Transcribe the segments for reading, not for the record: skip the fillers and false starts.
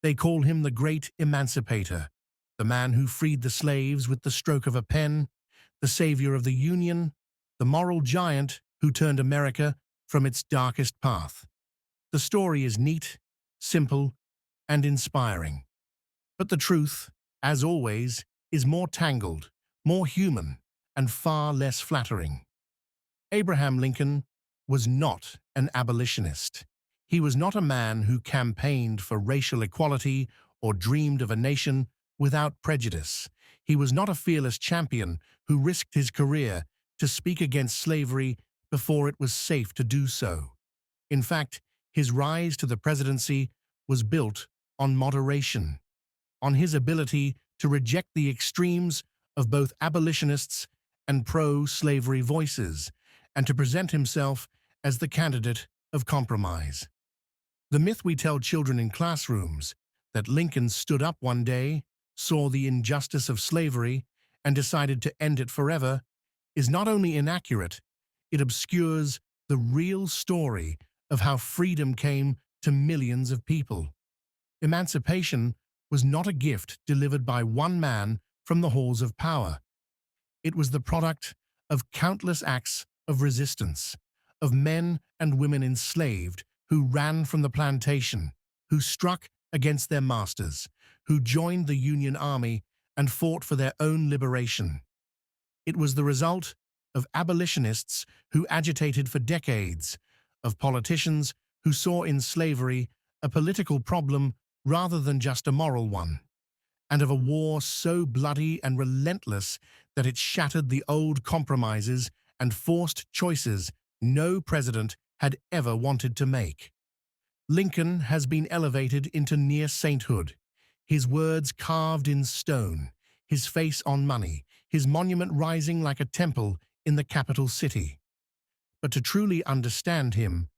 They call him the great Emancipator, the man who freed the slaves with the stroke of a pen, the savior of the Union, the moral giant who turned America from its darkest path. The story is neat, simple, and inspiring. But the truth, as always, is more tangled, more human, and far less flattering. Abraham Lincoln was not an abolitionist. He was not a man who campaigned for racial equality or dreamed of a nation without prejudice. He was not a fearless champion who risked his career to speak against slavery before it was safe to do so. In fact, his rise to the presidency was built on moderation, on his ability to reject the extremes of both abolitionists and pro-slavery voices, and to present himself as the candidate of compromise. The myth we tell children in classrooms, that Lincoln stood up one day, saw the injustice of slavery, and decided to end it forever, is not only inaccurate, it obscures the real story of how freedom came to millions of people. Emancipation was not a gift delivered by one man from the halls of power. It was the product of countless acts of resistance, of men and women enslaved who ran from the plantation, who struck against their masters, who joined the Union Army and fought for their own liberation. It was the result of abolitionists who agitated for decades, of politicians who saw in slavery a political problem rather than just a moral one, and of a war so bloody and relentless that it shattered the old compromises and forced choices no president had ever wanted to make. Lincoln has been elevated into near sainthood, his words carved in stone, his face on money, his monument rising like a temple in the capital city. But to truly understand him,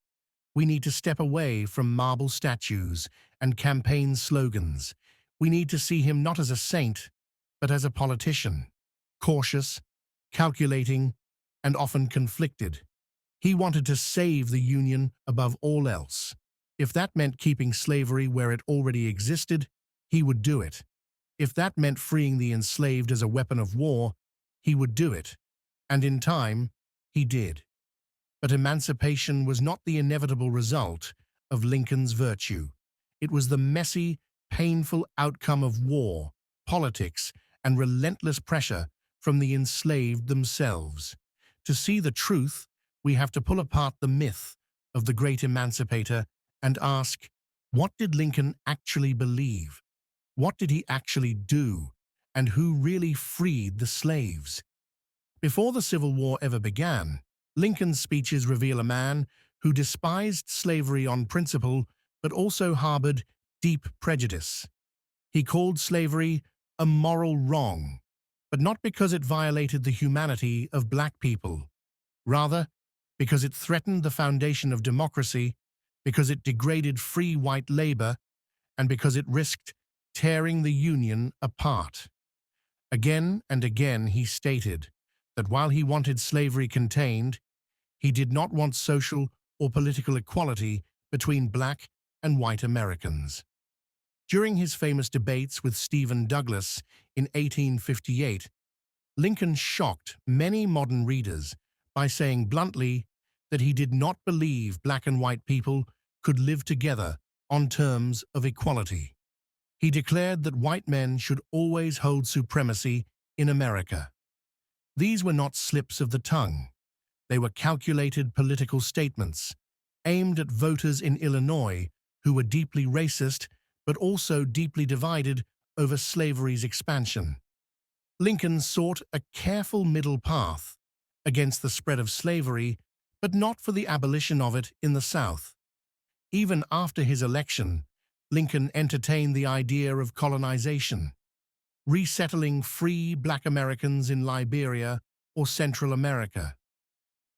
we need to step away from marble statues and campaign slogans. We need to see him not as a saint, but as a politician, cautious, calculating, and often conflicted. He wanted to save the Union above all else. If that meant keeping slavery where it already existed, he would do it. If that meant freeing the enslaved as a weapon of war, he would do it. And in time, he did. But emancipation was not the inevitable result of Lincoln's virtue. It was the messy, painful outcome of war, politics, and relentless pressure from the enslaved themselves. To see the truth, we have to pull apart the myth of the great emancipator and ask, what did Lincoln actually believe? What did he actually do? And who really freed the slaves? Before the Civil War ever began, Lincoln's speeches reveal a man who despised slavery on principle but also harbored deep prejudice. He called slavery a moral wrong, but not because it violated the humanity of black people. Rather, because it threatened the foundation of democracy, because it degraded free white labor, and because it risked tearing the Union apart. Again and again he stated that while he wanted slavery contained, he did not want social or political equality between black and white Americans. During his famous debates with Stephen Douglas in 1858, Lincoln shocked many modern readers by saying bluntly that he did not believe black and white people could live together on terms of equality. He declared that white men should always hold supremacy in America. These were not slips of the tongue. They were calculated political statements aimed at voters in Illinois who were deeply racist but also deeply divided over slavery's expansion. Lincoln sought a careful middle path against the spread of slavery, but not for the abolition of it in the South. Even after his election, Lincoln entertained the idea of colonization, resettling free black Americans in Liberia or Central America.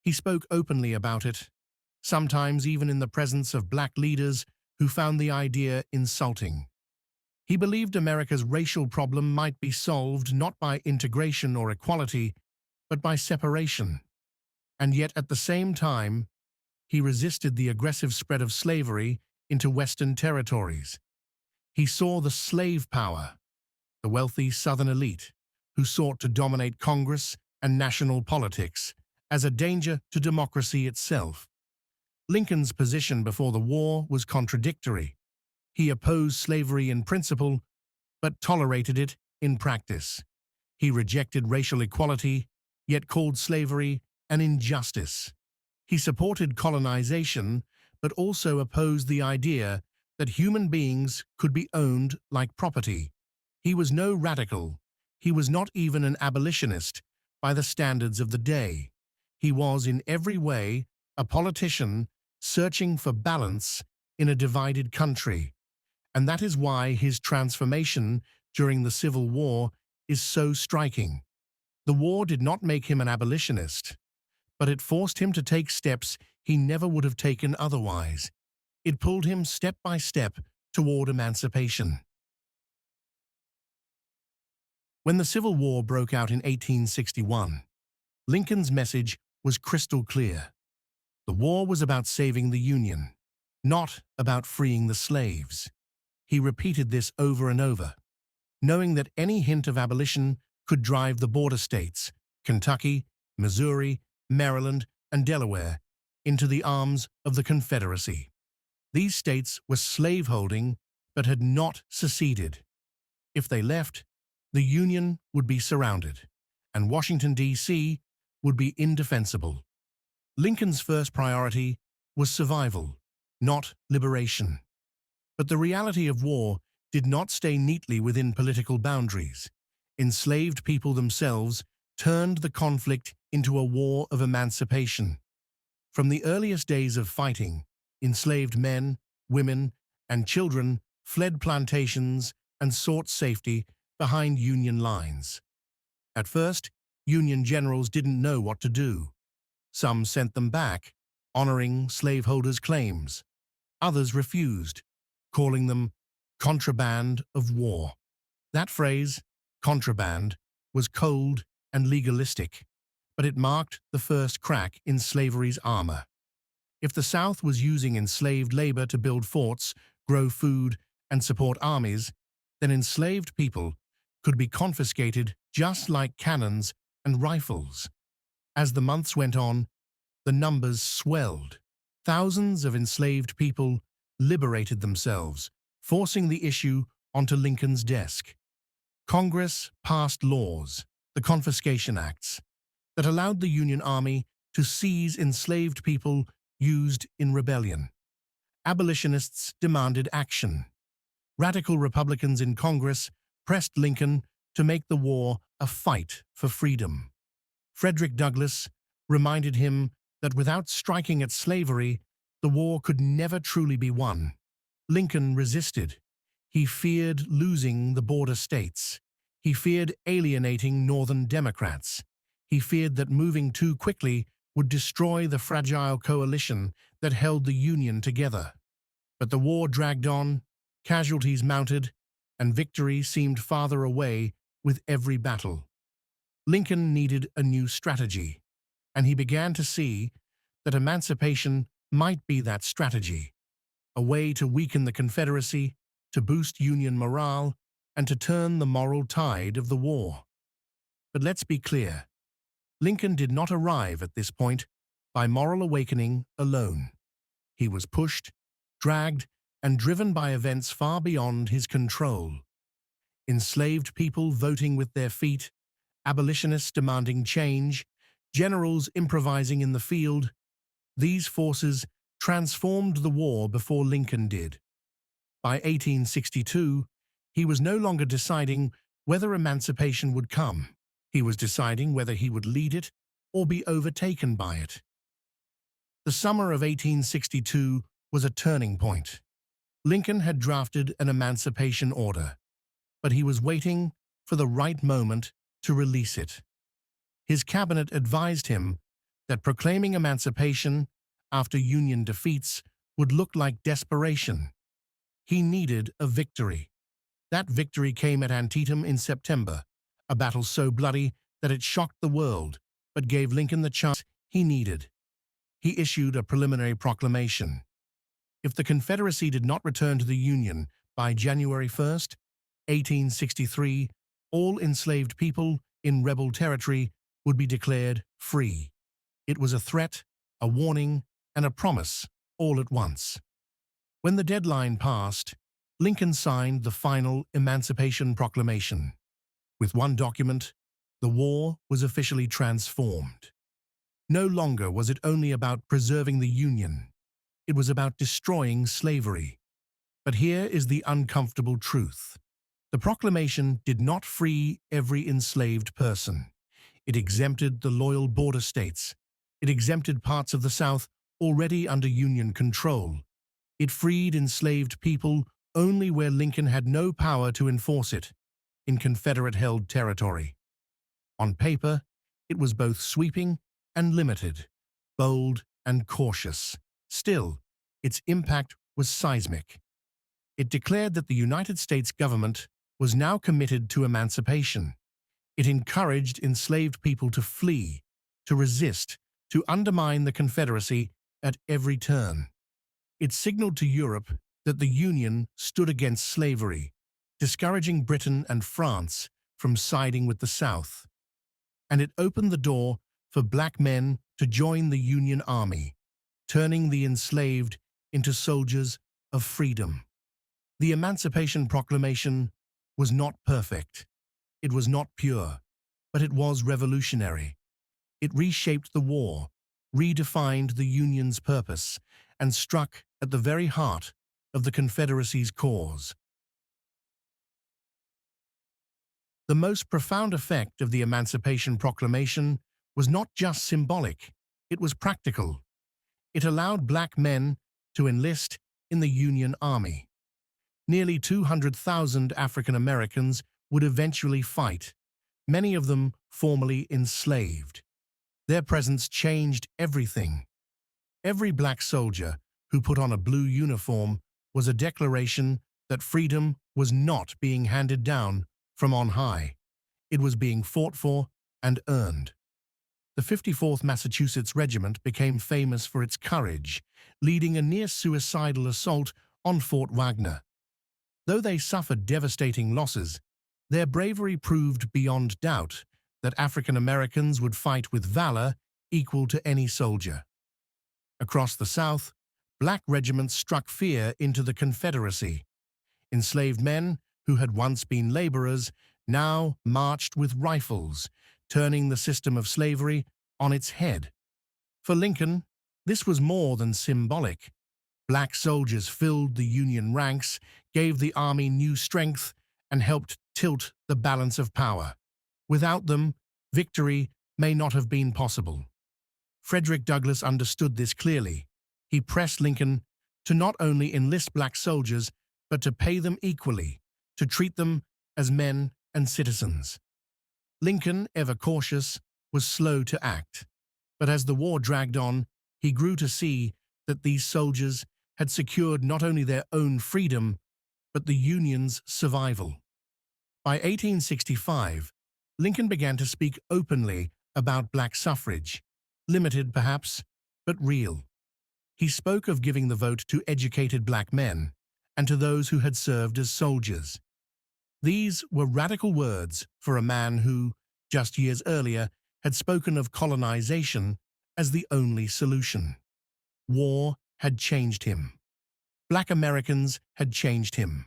He spoke openly about it, sometimes even in the presence of black leaders who found the idea insulting. He believed America's racial problem might be solved not by integration or equality, but by separation. And yet at the same time, he resisted the aggressive spread of slavery into Western territories. He saw the slave power, the wealthy Southern elite, who sought to dominate Congress and national politics, as a danger to democracy itself. Lincoln's position before the war was contradictory. He opposed slavery in principle, but tolerated it in practice. He rejected racial equality, yet called slavery an injustice. He supported colonization, but also opposed the idea that human beings could be owned like property. He was no radical. He was not even an abolitionist by the standards of the day. He was, in every way, a politician searching for balance in a divided country. And that is why his transformation during the Civil War is so striking. The war did not make him an abolitionist, but it forced him to take steps he never would have taken otherwise. It pulled him step by step toward emancipation. When the Civil War broke out in 1861, Lincoln's message was crystal clear. The war was about saving the Union, not about freeing the slaves. He repeated this over and over, knowing that any hint of abolition could drive the border states, Kentucky, Missouri, Maryland, and Delaware, into the arms of the Confederacy. These states were slaveholding but had not seceded. If they left, the Union would be surrounded, and Washington, D.C. would be indefensible. Lincoln's first priority was survival, not liberation. But the reality of war did not stay neatly within political boundaries. Enslaved people themselves turned the conflict into a war of emancipation. From the earliest days of fighting, enslaved men, women, and children fled plantations and sought safety behind Union lines. At first, Union generals didn't know what to do. Some sent them back, honoring slaveholders' claims. Others refused, calling them contraband of war. That phrase, contraband, was cold and legalistic, but it marked the first crack in slavery's armor. If the South was using enslaved labor to build forts, grow food, and support armies, then enslaved people could be confiscated just like cannons and rifles. As the months went on, the numbers swelled. Thousands of enslaved people liberated themselves, forcing the issue onto Lincoln's desk. Congress passed laws, the Confiscation Acts, that allowed the Union Army to seize enslaved people used in rebellion. Abolitionists demanded action. Radical Republicans in Congress pressed Lincoln to make the war a fight for freedom. Frederick Douglass reminded him that without striking at slavery, the war could never truly be won. Lincoln resisted. He feared losing the border states. He feared alienating Northern Democrats. He feared that moving too quickly would destroy the fragile coalition that held the Union together. But the war dragged on, casualties mounted, and victory seemed farther away with every battle. Lincoln needed a new strategy, and he began to see that emancipation might be that strategy, a way to weaken the Confederacy, to boost Union morale, and to turn the moral tide of the war. But let's be clear, Lincoln did not arrive at this point by moral awakening alone. He was pushed, dragged, and driven by events far beyond his control. Enslaved people voting with their feet, abolitionists demanding change, generals improvising in the field. These forces transformed the war before Lincoln did. By 1862, he was no longer deciding whether emancipation would come. He was deciding whether he would lead it or be overtaken by it. The summer of 1862 was a turning point. Lincoln had drafted an emancipation order, but he was waiting for the right moment to release it. His cabinet advised him that proclaiming emancipation after Union defeats would look like desperation. He needed a victory. That victory came at Antietam in September, a battle so bloody that it shocked the world, but gave Lincoln the chance he needed. He issued a preliminary proclamation. If the Confederacy did not return to the Union By January 1st, 1863, all enslaved people in rebel territory would be declared free. It was a threat, a warning, and a promise all at once. When the deadline passed, Lincoln signed the final Emancipation Proclamation. With one document, the war was officially transformed. No longer was it only about preserving the Union. It was about destroying slavery. But here is the uncomfortable truth. The proclamation did not free every enslaved person. It exempted the loyal border states. It exempted parts of the South already under Union control. It freed enslaved people only where Lincoln had no power to enforce it, in Confederate-held territory. On paper, it was both sweeping and limited, bold and cautious. Still, its impact was seismic. It declared that the United States government was now committed to emancipation. It encouraged enslaved people to flee, to resist, to undermine the Confederacy at every turn. It signaled to Europe that the Union stood against slavery, discouraging Britain and France from siding with the South. And it opened the door for black men to join the Union Army, turning the enslaved into soldiers of freedom. The Emancipation Proclamation was not perfect. It was not pure, but it was revolutionary. It reshaped the war, redefined the Union's purpose, and struck at the very heart of the Confederacy's cause. The most profound effect of the Emancipation Proclamation was not just symbolic, it was practical. It allowed black men to enlist in the Union Army. Nearly 200,000 African Americans would eventually fight, many of them formerly enslaved. Their presence changed everything. Every black soldier who put on a blue uniform was a declaration that freedom was not being handed down from on high. It was being fought for and earned. The 54th Massachusetts Regiment became famous for its courage, leading a near-suicidal assault on Fort Wagner. Though they suffered devastating losses, their bravery proved beyond doubt that African Americans would fight with valor equal to any soldier. Across the South, black regiments struck fear into the Confederacy. Enslaved men, who had once been laborers, now marched with rifles, turning the system of slavery on its head. For Lincoln, this was more than symbolic. Black soldiers filled the Union ranks, gave the Army new strength, and helped tilt the balance of power. Without them, victory may not have been possible. Frederick Douglass understood this clearly. He pressed Lincoln to not only enlist black soldiers, but to pay them equally, to treat them as men and citizens. Lincoln, ever cautious, was slow to act. But as the war dragged on, he grew to see that these soldiers had secured not only their own freedom, but the Union's survival. By 1865, Lincoln began to speak openly about black suffrage, limited perhaps, but real. He spoke of giving the vote to educated black men and to those who had served as soldiers. These were radical words for a man who, just years earlier, had spoken of colonization as the only solution. War had changed him. Black Americans had changed him.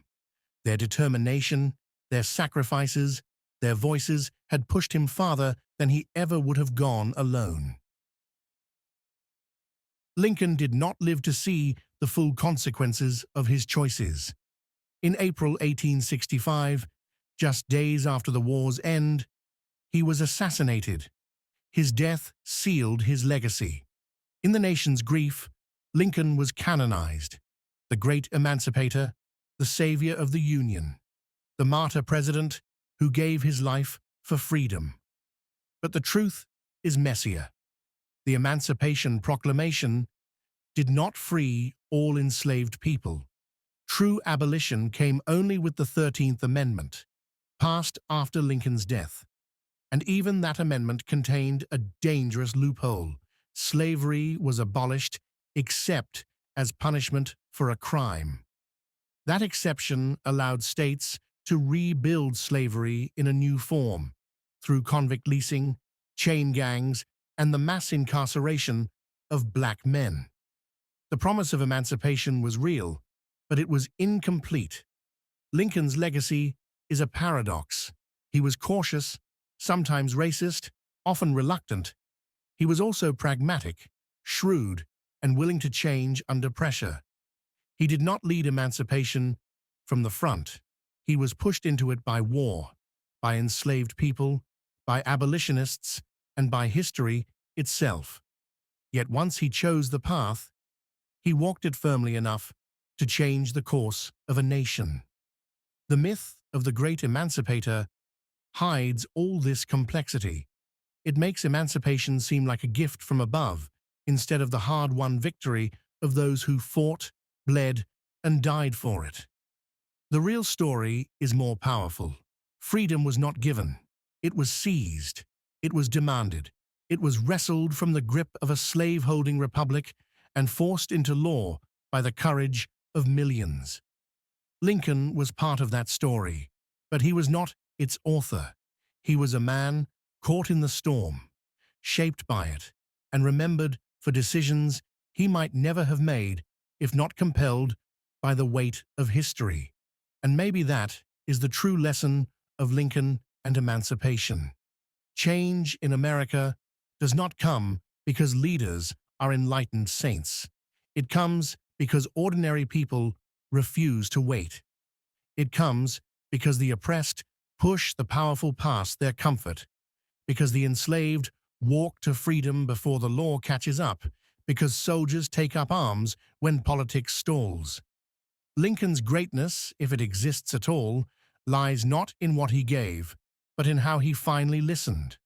Their determination, their sacrifices, their voices had pushed him farther than he ever would have gone alone. Lincoln did not live to see the full consequences of his choices. In April 1865, just days after the war's end, he was assassinated. His death sealed his legacy. In the nation's grief, Lincoln was canonized, the great emancipator, the savior of the Union, the martyr president who gave his life for freedom. But the truth is messier. The Emancipation Proclamation did not free all enslaved people. True abolition came only with the 13th Amendment, passed after Lincoln's death. And even that amendment contained a dangerous loophole. Slavery was abolished except as punishment for a crime. That exception allowed states to rebuild slavery in a new form through convict leasing, chain gangs, and the mass incarceration of black men. The promise of emancipation was real, but it was incomplete. Lincoln's legacy is a paradox. He was cautious, sometimes racist, often reluctant. He was also pragmatic, shrewd, and willing to change under pressure. He did not lead emancipation from the front. He was pushed into it by war, by enslaved people, by abolitionists, and by history itself. Yet once he chose the path, he walked it firmly enough to change the course of a nation. The myth of the great emancipator hides all this complexity. It makes emancipation seem like a gift from above, instead of the hard-won victory of those who fought, bled, and died for it. The real story is more powerful. Freedom was not given. It was seized. It was demanded. It was wrestled from the grip of a slave-holding republic and forced into law by the courage of millions. Lincoln was part of that story, but he was not its author. He was a man caught in the storm, shaped by it, and remembered for decisions he might never have made if not compelled by the weight of history. And maybe that is the true lesson of Lincoln and emancipation. Change in America does not come because leaders are enlightened saints. It comes because ordinary people refuse to wait. It comes because the oppressed push the powerful past their comfort, because the enslaved walk to freedom before the law catches up, because soldiers take up arms when politics stalls. Lincoln's greatness, if it exists at all, lies not in what he gave, but in how he finally listened.